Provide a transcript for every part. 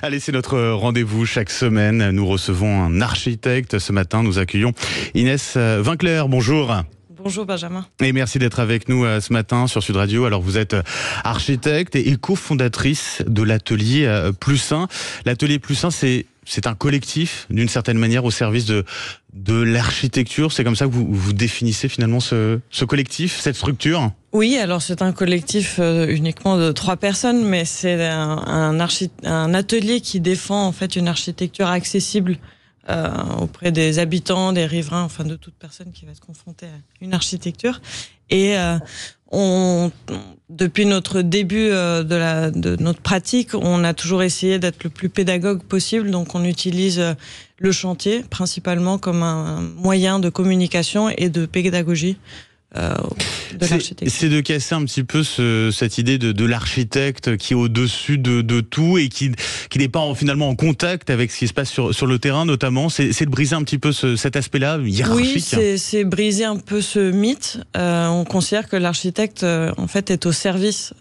Allez, c'est notre rendez-vous chaque semaine. Nous recevons un architecte. Ce matin, nous accueillons Inès Winkler. Bonjour. Bonjour Benjamin. Et merci d'être avec nous ce matin sur Sud Radio. Alors vous êtes architecte et cofondatrice de l'atelier Plus 1. L'atelier Plus 1, c'est un collectif d'une certaine manière au service de l'architecture. C'est comme ça que vous définissez finalement ce collectif, cette structure? Oui, alors c'est un collectif uniquement de 3 personnes, mais c'est un atelier qui défend en fait une architecture accessible auprès des habitants, des riverains, enfin de toute personne qui va être confrontée à une architecture. Et depuis notre début de notre pratique, on a toujours essayé d'être le plus pédagogue possible. Donc on utilise le chantier principalement comme un moyen de communication et de pédagogie de l'architecture. C'est de casser un petit peu cette idée de l'architecte qui est au-dessus de tout et qui n'est pas finalement en contact avec ce qui se passe sur le terrain notamment. C'est de briser un petit peu cet aspect-là hiérarchique. Oui, c'est briser un peu ce mythe. On considère que l'architecte en fait est au service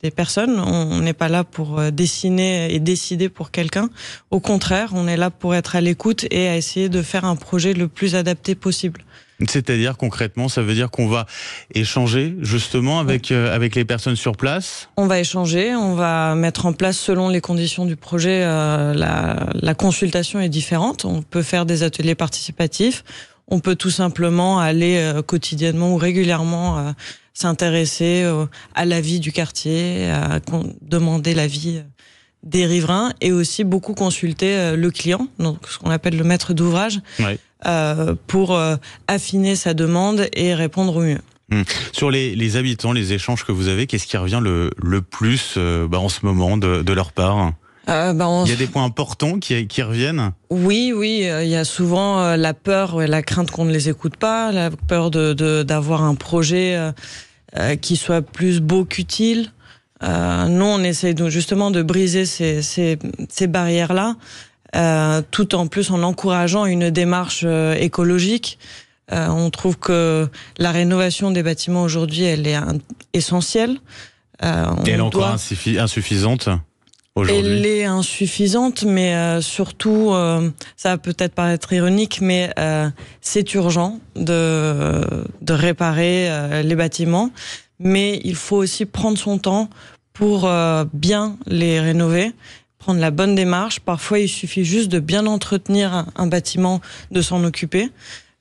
des personnes. On n'est pas là pour dessiner et décider pour quelqu'un. Au contraire, on est là pour être à l'écoute et à essayer de faire un projet le plus adapté possible. C'est-à-dire concrètement, ça veut dire qu'on va échanger justement avec les personnes sur place? On va échanger, on va mettre en place selon les conditions du projet, la consultation est différente. On peut faire des ateliers participatifs, on peut tout simplement aller quotidiennement ou régulièrement s'intéresser à la vie du quartier, demander l'avis des riverains et aussi beaucoup consulter le client, donc ce qu'on appelle le maître d'ouvrage. Oui. Pour affiner sa demande et répondre au mieux. Sur les habitants, les échanges que vous avez, qu'est-ce qui revient le plus en ce moment de leur part? Il y a des points importants qui reviennent? Oui, il y a souvent la peur et la crainte qu'on ne les écoute pas, la peur d'avoir un projet qui soit plus beau qu'utile. Nous, on essaye justement de briser ces barrières-là. Tout en plus en encourageant une démarche écologique. On trouve que la rénovation des bâtiments aujourd'hui, elle est essentielle. Et elle est encore insuffisante aujourd'hui? Elle est insuffisante, mais surtout, ça va peut-être paraître ironique, mais c'est urgent de réparer les bâtiments. Mais il faut aussi prendre son temps pour bien les rénover. Prendre la bonne démarche. Parfois, il suffit juste de bien entretenir un bâtiment, de s'en occuper.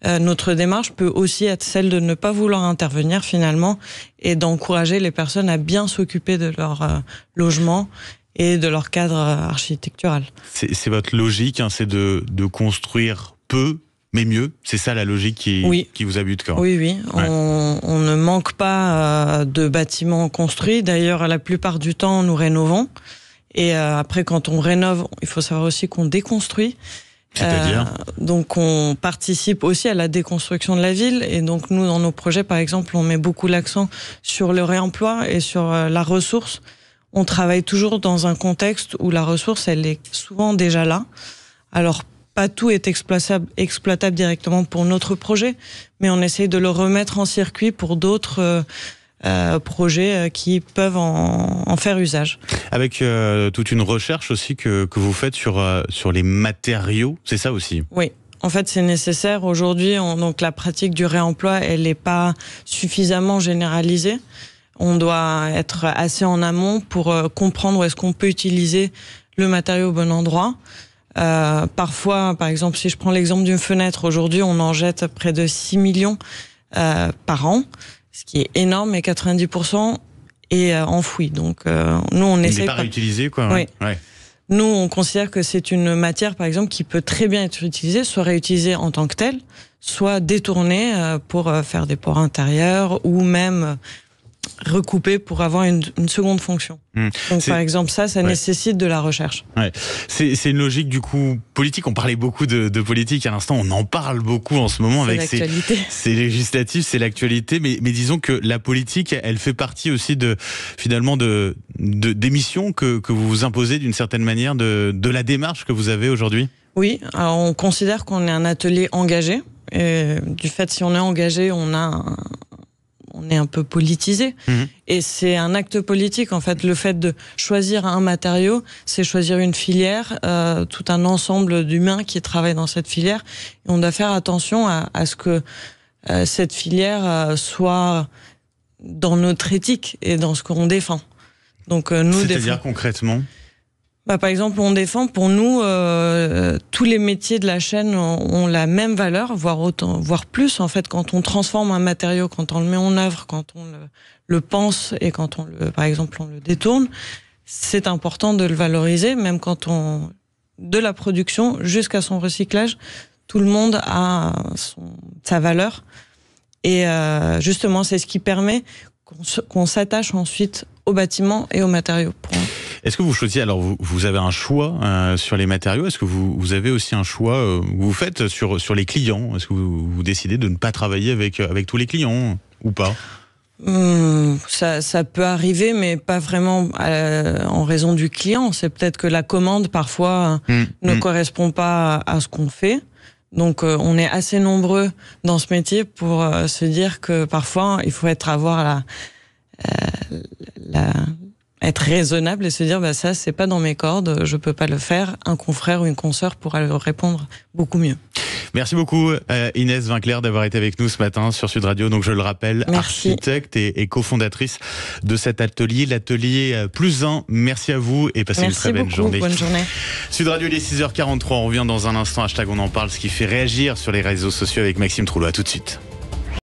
Notre démarche peut aussi être celle de ne pas vouloir intervenir finalement et d'encourager les personnes à bien s'occuper de leur logement et de leur cadre architectural. C'est votre logique, hein, c'est de construire peu mais mieux. C'est ça la logique qui vous habite quand? Oui. Ouais. On ne manque pas de bâtiments construits. D'ailleurs, la plupart du temps, nous rénovons. Et après, quand on rénove, il faut savoir aussi qu'on déconstruit. C'est-à-dire donc, on participe aussi à la déconstruction de la ville. Et donc, nous, dans nos projets, par exemple, on met beaucoup l'accent sur le réemploi et sur la ressource. On travaille toujours dans un contexte où la ressource, elle est souvent déjà là. Alors, pas tout est exploitable directement pour notre projet, mais on essaye de le remettre en circuit pour d'autres projets qui peuvent en faire usage. Avec toute une recherche aussi que vous faites sur les matériaux, c'est ça aussi? Oui, en fait c'est nécessaire. Aujourd'hui, donc la pratique du réemploi, elle n'est pas suffisamment généralisée. On doit être assez en amont pour comprendre où est-ce qu'on peut utiliser le matériau au bon endroit. Parfois, par exemple, si je prends l'exemple d'une fenêtre, aujourd'hui on en jette près de 6 millions par an. Ce qui est énorme, et 90% est enfoui. Donc, nous, on essaie. Il n'est pas réutilisé, quoi. Oui. Ouais. Nous, on considère que c'est une matière, par exemple, qui peut très bien être utilisée, soit réutilisée en tant que telle, soit détournée pour faire des pores intérieurs ou même recoupée pour avoir une seconde fonction. Donc par exemple ça nécessite de la recherche. Ouais. C'est une logique du coup politique. On parlait beaucoup de politique à l'instant, on en parle beaucoup en ce moment avec ces législatives, c'est l'actualité, mais disons que la politique, elle fait partie aussi finalement des missions que vous vous imposez d'une certaine manière de la démarche que vous avez aujourd'hui. Oui, alors on considère qu'on est un atelier engagé. Et du fait, si on est engagé, on on est un peu politisé. Et c'est un acte politique, en fait. Le fait de choisir un matériau, c'est choisir une filière, tout un ensemble d'humains qui travaillent dans cette filière. Et on doit faire attention à ce que cette filière soit dans notre éthique et dans ce qu'on défend. Donc, c'est-à-dire concrètement ? Par exemple, on défend, pour nous, tous les métiers de la chaîne ont la même valeur, voire plus, en fait, quand on transforme un matériau, quand on le met en œuvre, quand on le pense et quand par exemple, on le détourne, c'est important de le valoriser, même quand de la production jusqu'à son recyclage, tout le monde a sa valeur. Et justement, c'est ce qui permet qu'on s'attache ensuite aux bâtiments et aux matériaux. Est-ce que vous choisissez, alors vous avez un choix sur les matériaux, est-ce que vous avez aussi un choix que vous faites sur les clients ? Est-ce que vous décidez de ne pas travailler avec tous les clients ou pas ? Ça peut arriver, mais pas vraiment en raison du client. C'est peut-être que la commande, parfois, ne correspond pas à ce qu'on fait. Donc, on est assez nombreux dans ce métier pour se dire que parfois, il faut avoir être raisonnable et se dire ça c'est pas dans mes cordes, je peux pas le faire, un confrère ou une consoeur pourra le répondre beaucoup mieux. Merci beaucoup Inès Winkler d'avoir été avec nous ce matin sur Sud Radio. Donc je le rappelle, architecte et cofondatrice de cet atelier, l'atelier Plus 1. Merci à vous et passez une très belle journée. Bonne journée. Sud Radio, il est 6h43, on revient dans un instant, #on en parle, ce qui fait réagir sur les réseaux sociaux avec Maxime Trouleau. À tout de suite.